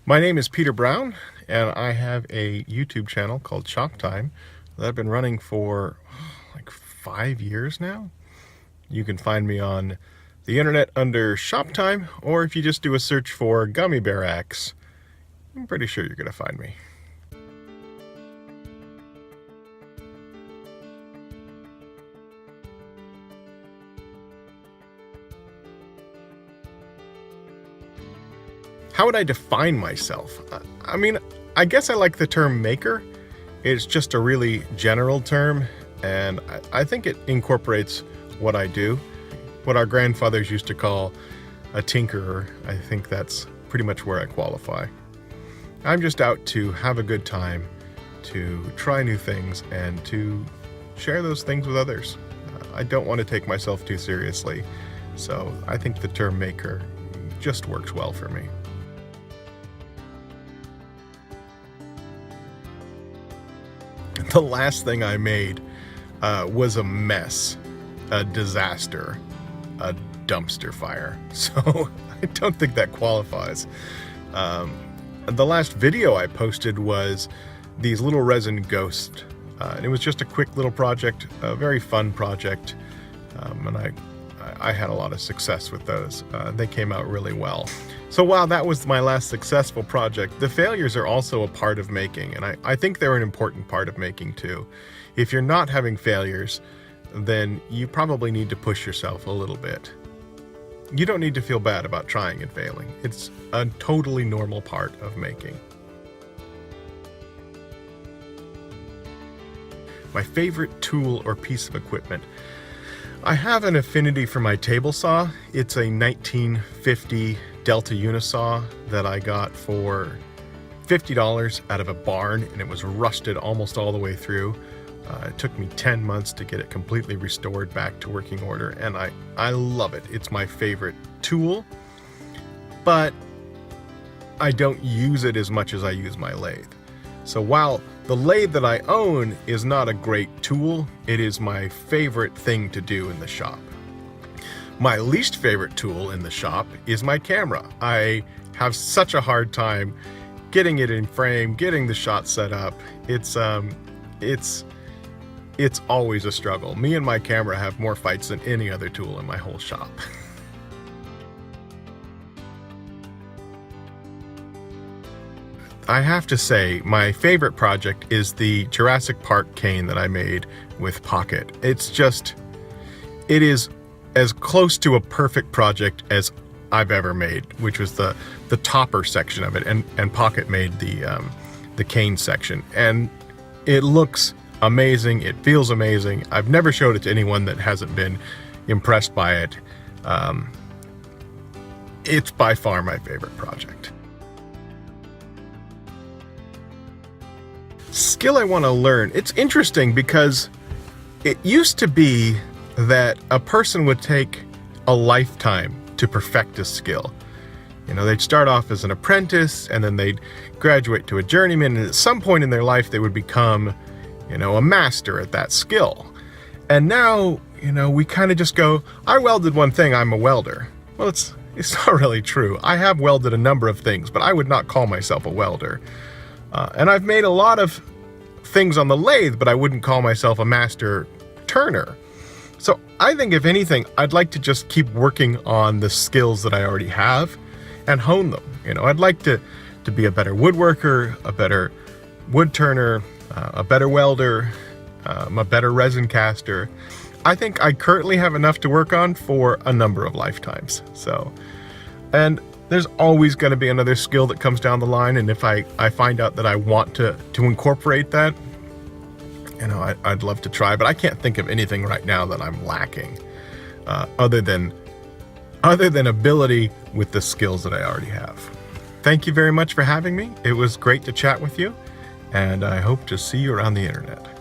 My name is Peter Brown, and I have a YouTube channel called Shop Time that I've been running for like 5 years now. You can find me on the internet under Shop Time, or if you just do a search for Gummy Bear Axe, I'm pretty sure you're going to find me. How would I define myself? I guess I like the term maker. It's just a really general term, and I think it incorporates what I do. What our grandfathers used to call a tinkerer, I think that's pretty much where I qualify. I'm just out to have a good time, to try new things, and to share those things with others. I don't want to take myself too seriously, so I think the term maker just works well for me. The last thing I made was a mess, a disaster, a dumpster fire. So I don't think that qualifies. The last video I posted was these little resin ghosts. And it was just a quick little project, a very fun project. And I had a lot of success with those. They came out really well. So while that was my last successful project, the failures are also a part of making, and I think they're an important part of making too. If you're not having failures, then you probably need to push yourself a little bit. You don't need to feel bad about trying and failing. It's a totally normal part of making. My favorite tool or piece of equipment. I have an affinity for my table saw. It's a 1950 Delta Unisaw that I got for $50 out of a barn, and it was rusted almost all the way through. It took me 10 months to get it completely restored back to working order, and I love it. It's my favorite tool, but I don't use it as much as I use my lathe. So while the lathe that I own is not a great tool, it is my favorite thing to do in the shop. My least favorite tool in the shop is my camera. I have such a hard time getting it in frame, getting the shot set up. It's always a struggle. Me and my camera have more fights than any other tool in my whole shop. I have to say, my favorite project is the Jurassic Park cane that I made with Pocket. It is as close to a perfect project as I've ever made, which was the topper section of it, and Pocket made the cane section. And it looks amazing, it feels amazing. I've never showed it to anyone that hasn't been impressed by it. It's by far my favorite project. Skill I want to learn. It's interesting because it used to be that a person would take a lifetime to perfect a skill. You know, they'd start off as an apprentice, and then they'd graduate to a journeyman, and at some point in their life they would become, you know, a master at that skill. And now, you know, we kind of just go, I welded one thing, I'm a welder. Well, it's not really true. I have welded a number of things, but I would not call myself a welder. And I've made a lot of things on the lathe, but I wouldn't call myself a master turner. So I think if anything, I'd like to just keep working on the skills that I already have and hone them. You know, I'd like to be a better woodworker, a better wood turner, a better welder, a better resin caster. I think I currently have enough to work on for a number of lifetimes. So, and there's always going to be another skill that comes down the line, and if I find out that I want to incorporate that, you know, I'd love to try, but I can't think of anything right now that I'm lacking, other than ability with the skills that I already have. Thank you very much for having me. It was great to chat with you, and I hope to see you around the internet.